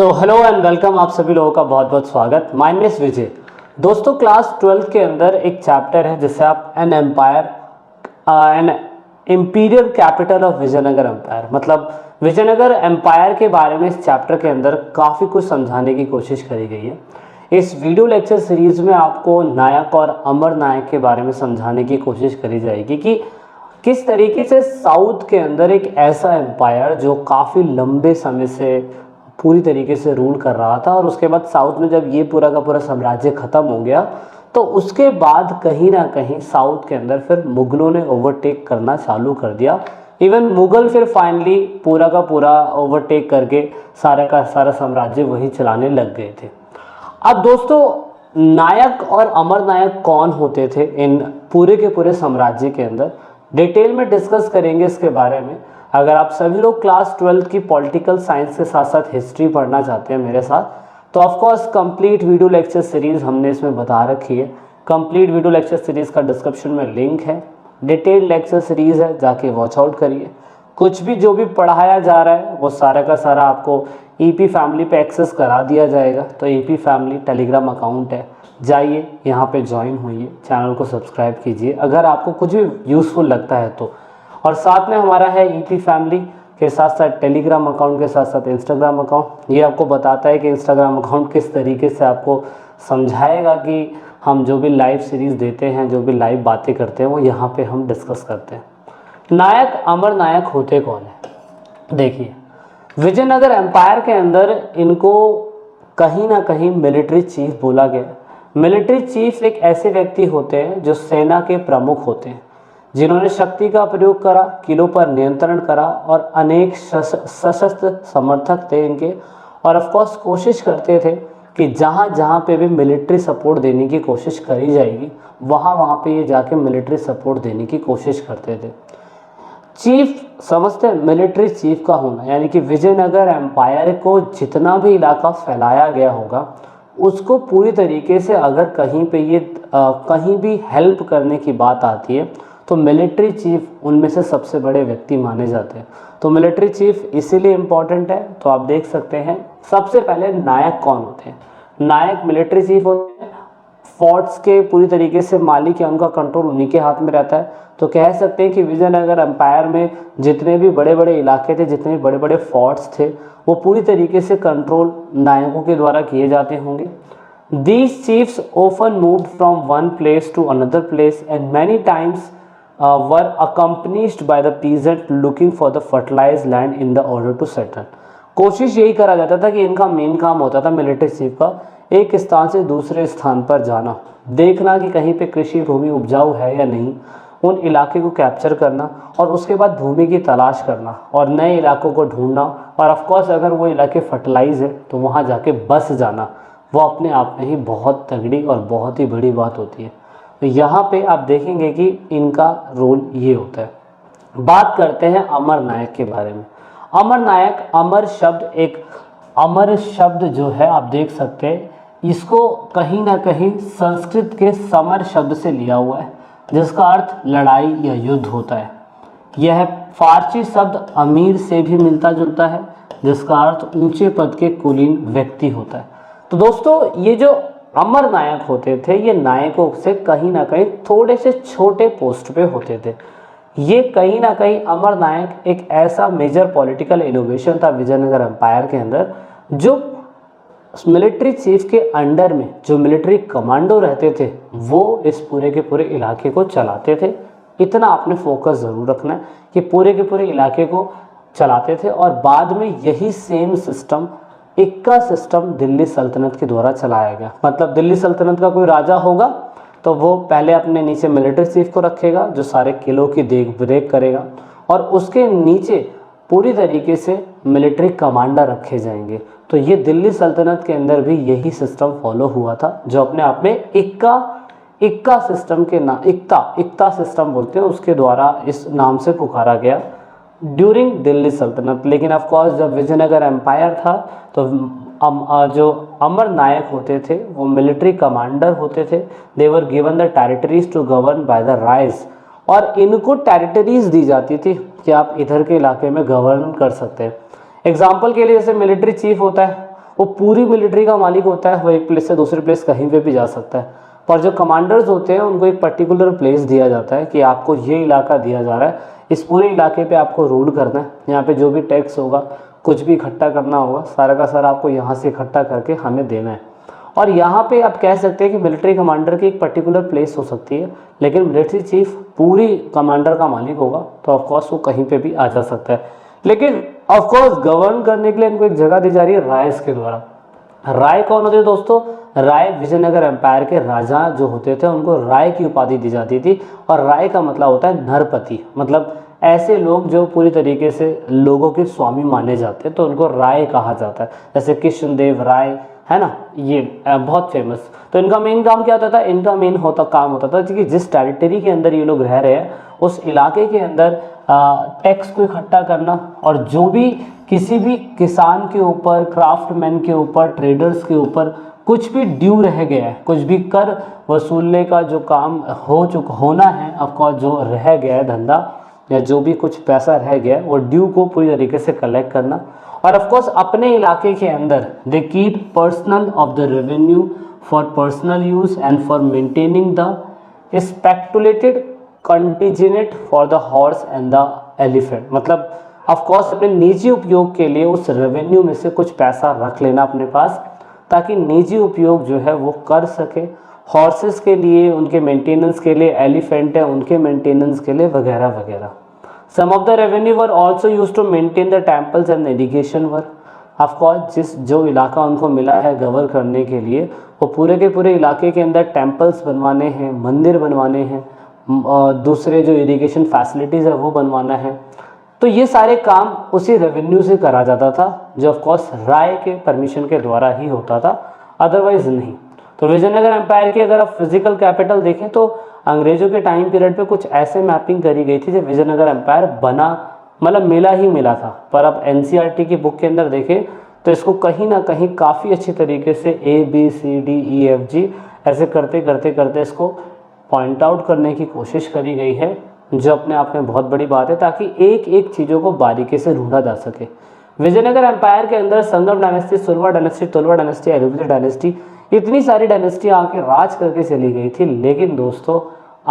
So hello and welcome, आप सभी लोगों का बहुत बहुत स्वागत। माय नेम इज विजय। दोस्तों, क्लास 12th के अंदर एक चैप्टर है जिससे आप an empire an imperial capital of Vijayanagara empire, मतलब विजयनगर एम्पायर के बारे में इस चैप्टर के अंदर काफ़ी कुछ समझाने की कोशिश करी गई है। इस वीडियो लेक्चर सीरीज में आपको नायक और अमर नायक के बारे में समझाने की कोशिश करी जाएगी कि किस तरीके से साउथ के अंदर एक ऐसा एम्पायर जो काफ़ी लंबे समय से पूरी तरीके से रूल कर रहा था, और उसके बाद साउथ में जब ये पूरा का पूरा साम्राज्य ख़त्म हो गया तो उसके बाद कहीं ना कहीं साउथ के अंदर फिर मुगलों ने ओवरटेक करना चालू कर दिया। इवन मुगल फिर फाइनली पूरा का पूरा ओवरटेक करके सारा का सारा साम्राज्य वही चलाने लग गए थे। अब दोस्तों, नायक और अमर नायक कौन होते थे इन पूरे के पूरे साम्राज्य के अंदर, डिटेल में डिस्कस करेंगे इसके बारे में। अगर आप सभी लोग क्लास 12th की पॉलिटिकल साइंस के साथ साथ हिस्ट्री पढ़ना चाहते हैं मेरे साथ, तो of course complete video lecture series हमने इसमें बता रखी है। कंप्लीट वीडियो लेक्चर सीरीज का डिस्क्रिप्शन में लिंक है, डिटेल लेक्चर सीरीज है, जाके वॉच आउट करिए। कुछ भी जो भी पढ़ाया जा रहा है वो सारा का सारा आपको ईपी फैमिली पे एक्सेस करा दिया जाएगा। तो ईपी फैमिली टेलीग्राम अकाउंट है, जाइए यहाँ पे ज्वाइन होइए, चैनल को सब्सक्राइब कीजिए अगर आपको कुछ भी यूज़फुल लगता है तो। और साथ में हमारा है ईपी फैमिली के साथ साथ टेलीग्राम अकाउंट के साथ साथ इंस्टाग्राम अकाउंट। ये आपको बताता है कि इंस्टाग्राम अकाउंट किस तरीके से आपको समझाएगा कि हम जो भी लाइव सीरीज़ देते हैं, जो भी लाइव बातें करते हैं, वो यहाँ पे हम डिस्कस करते हैं। नायक अमर नायक होते कौन है? देखिए, विजयनगर एम्पायर के अंदर इनको कहीं ना कहीं मिलिट्री चीफ बोला गया। मिलिट्री चीफ एक ऐसे व्यक्ति होते हैं जो सेना के प्रमुख होते हैं, जिन्होंने शक्ति का प्रयोग करा, किलों पर नियंत्रण करा, और अनेक सशस्त्र समर्थक थे इनके। और ऑफकोर्स कोशिश करते थे कि जहाँ जहाँ पे भी मिलिट्री सपोर्ट देने की कोशिश करी जाएगी वहाँ वहाँ पे ये जाके मिलिट्री सपोर्ट देने की कोशिश करते थे। चीफ समझते हैं मिलिट्री चीफ का होना, यानी कि विजयनगर एम्पायर को जितना भी इलाका फैलाया गया होगा उसको पूरी तरीके से अगर कहीं पे ये कहीं भी हेल्प करने की बात आती है तो मिलिट्री चीफ उनमें से सबसे बड़े व्यक्ति माने जाते हैं। तो मिलिट्री चीफ इसीलिए इम्पॉर्टेंट है। तो आप देख सकते हैं सबसे पहले नायक कौन होते हैं। नायक मिलिट्री चीफ होते हैं, फोर्ट्स के पूरी तरीके से मालिक या उनका कंट्रोल उन्हीं के हाथ में रहता है। तो कह सकते हैं कि विजयनगर एम्पायर में जितने भी बड़े बड़े इलाके थे, जितने भी बड़े बड़े फोर्ट्स थे, वो पूरी तरीके से कंट्रोल नायकों के द्वारा किए जाते होंगे। These chiefs often moved from one place to another place and many times were accompanied by the peasant looking for the fertilized land in the order to settle। कोशिश यही करा जाता था कि इनका मेन काम होता था मिलिट्री चीफ का एक स्थान से दूसरे स्थान पर जाना, देखना कि कहीं पे कृषि भूमि उपजाऊ है या नहीं, उन इलाके को कैप्चर करना और उसके बाद भूमि की तलाश करना और नए इलाकों को ढूंढना, और ऑफकोर्स अगर वो इलाके फर्टिलाइज है तो वहाँ जाके बस जाना, वो अपने आप में ही बहुत तगड़ी और बहुत ही बड़ी बात होती है। तो यहाँ पे आप देखेंगे कि इनका रोल ये होता है। बात करते हैं अमर नायक के बारे में। अमर नायक, अमर शब्द जो है आप देख सकते हैं, इसको कहीं ना कहीं संस्कृत के समर शब्द से लिया हुआ है, जिसका अर्थ लड़ाई या युद्ध होता है। यह फारसी शब्द अमीर से भी मिलता जुलता है, जिसका अर्थ ऊंचे पद के कुलीन व्यक्ति होता है। तो दोस्तों, ये जो अमर नायक होते थे, ये नायकों से कहीं ना कहीं थोड़े से छोटे पोस्ट पे होते थे। ये कहीं ना कहीं अमर नायक एक ऐसा मेजर पॉलिटिकल इनोवेशन था विजयनगर एम्पायर के अंदर, जो मिलिट्री चीफ के अंडर में जो मिलिट्री कमांडो रहते थे वो इस पूरे के पूरे इलाके को चलाते थे। इतना आपने फोकस ज़रूर रखना है कि पूरे के पूरे इलाके को चलाते थे। और बाद में यही सेम सिस्टम, इक्का सिस्टम, दिल्ली सल्तनत के द्वारा चलाया गया। मतलब दिल्ली सल्तनत का कोई राजा होगा तो वो पहले अपने नीचे मिलिट्री चीफ को रखेगा जो सारे किलों की देख रेख करेगा, और उसके नीचे पूरी तरीके से मिलिट्री कमांडर रखे जाएंगे। तो ये दिल्ली सल्तनत के अंदर भी यही सिस्टम फॉलो हुआ था, जो अपने आप में इक्का सिस्टम के नाम, इक्ता सिस्टम बोलते हैं, उसके द्वारा इस नाम से पुकारा गया ड्यूरिंग दिल्ली सल्तनत। लेकिन ऑफ कोर्स जब विजयनगर एम्पायर था तो जो अमर नायक होते थे वो मिलिट्री कमांडर होते थे। They were given the territories to govern by the Rayas, और इनको टेरिटरीज दी जाती थी कि आप इधर के इलाके में गवर्न कर सकते हैं। एग्जाम्पल के लिए जैसे मिलिट्री चीफ होता है वो पूरी मिलिट्री का मालिक होता है, वो एक प्लेस से दूसरे प्लेस कहीं पे भी जा सकता है। पर जो कमांडर्स होते हैं उनको एक पर्टिकुलर प्लेस दिया जाता है कि आपको ये इलाका दिया जा रहा है, इस पूरे इलाके पे आपको रूल करना है, यहाँ पे जो भी टैक्स होगा, कुछ भी इकट्ठा करना होगा, सारा का सारा आपको यहाँ से इकट्ठा करके हमें देना है। और यहाँ पे आप कह सकते हैं कि मिलिट्री कमांडर की एक पर्टिकुलर प्लेस हो सकती है, लेकिन मिलिट्री चीफ पूरी कमांडर का मालिक होगा, तो ऑफकोर्स वो कहीं पे भी आ जा सकता है। लेकिन ऑफकोर्स गवर्न करने के लिए इनको एक जगह दी जा रही है रायस के द्वारा। राय कौन होते थे दोस्तों? राय विजयनगर एम्पायर के राजा जो होते थे उनको राय की उपाधि दी जाती थी। और राय का मतलब होता है नरपति, मतलब ऐसे लोग जो पूरी तरीके से लोगों के स्वामी माने जाते हैं, तो उनको राय कहा जाता है। जैसे कृष्णदेव राय है ना, ये बहुत फेमस। तो इनका मेन काम क्या होता था? इनका मेन काम होता था कि जिस टेरिटरी के अंदर ये लोग रह रहे हैं उस इलाके के अंदर टैक्स को इकट्ठा करना, और जो भी किसी भी किसान के ऊपर, क्राफ्टमैन के ऊपर, ट्रेडर्स के ऊपर कुछ भी ड्यू रह गया है, कुछ भी कर वसूलने का जो काम होना है, ऑफकोर्स जो रह गया है धंधा या जो भी कुछ पैसा रह गया है, वो ड्यू को पूरी तरीके से कलेक्ट करना। और ऑफकोर्स अपने इलाके के अंदर they keep personal of the revenue for personal use and for maintaining the stipulated contingent for the horse and the elephant. मतलब ऑफकोर्स अपने निजी उपयोग के लिए उस रेवेन्यू में से कुछ पैसा रख लेना अपने पास, ताकि निजी उपयोग जो है वो कर सके, हॉर्सेस के लिए, उनके मेंटेनेंस के लिए, एलिफेंट है उनके मेंटेनेंस के लिए, वगैरह वगैरह। Some of the revenue were also used to maintain the temples and irrigation work. Of course जो इलाका उनको मिला है गवर्न करने के लिए, वो पूरे के पूरे इलाके के अंदर टेम्पल्स बनवाने हैं, मंदिर बनवाने हैं, दूसरे जो इरिगेशन फैसिलिटीज़ है वो बनवाना है। तो ये सारे काम उसी रेवेन्यू से करा जाता था, जो ऑफकोर्स राय के परमिशन के द्वारा ही होता था, अदरवाइज नहीं। तो विजयनगर एम्पायर की अगर आप फिजिकल कैपिटल देखें तो अंग्रेजों के टाइम पीरियड पे कुछ ऐसे मैपिंग करी गई थी जब विजयनगर एम्पायर बना, मतलब मिला ही मिला था। पर आप एनसीईआरटी की बुक के अंदर देखें तो इसको कहीं ना कहीं काफ़ी अच्छी तरीके से ABCDEFG ऐसे करते करते करते इसको पॉइंट आउट करने की कोशिश करी गई है, जो अपने आप में बहुत बड़ी बात है, ताकि एक एक चीज़ों को बारीकी से ढूंढा जा सके। विजयनगर एम्पायर के अंदर Sangama dynasty, Saluva dynasty, Tuluva dynasty, अयूबी डायनेस्टी, इतनी सारी डायनेस्टी आके राज करके चली गई थी। लेकिन दोस्तों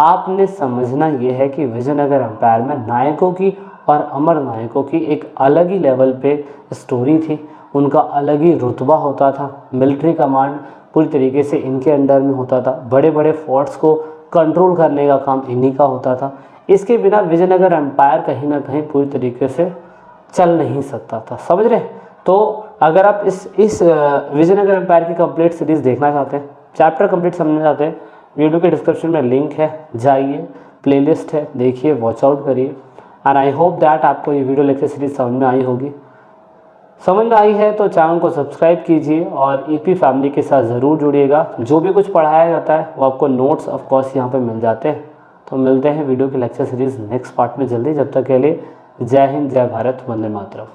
आपने समझना ये है कि विजयनगर एम्पायर में नायकों की और अमर नायकों की एक अलग ही लेवल पे स्टोरी थी, उनका अलग ही रुतबा होता था। मिलिट्री कमांड पूरी तरीके से इनके अंडर में होता था, बड़े बड़े फोर्ट्स को कंट्रोल करने का काम इन्हीं का होता था। इसके बिना विजयनगर एम्पायर कहीं ना कहीं पूरी तरीके से चल नहीं सकता था, समझ रहे? तो अगर आप इस विजयनगर एम्पायर की कंप्लीट सीरीज़ देखना चाहते हैं, चैप्टर कंप्लीट समझना चाहते हैं, वीडियो के डिस्क्रिप्शन में लिंक है, जाइए, प्लेलिस्ट है, देखिए, वॉच आउट करिए। एंड आई होप दैट आपको ये वीडियो लेक्चर सीरीज समझ में आई होगी। समझ में आई है तो चैनल को सब्सक्राइब कीजिए और ईपी फैमिली के साथ ज़रूर जुड़िएगा। जो भी कुछ पढ़ाया जाता है वो आपको नोट्स ऑफ कोर्स यहाँ पे मिल जाते हैं। तो मिलते हैं वीडियो की लेक्चर सीरीज़ नेक्स्ट पार्ट में जल्दी। जब तक के लिए जय हिंद, जय भारत, वंदे मातरम।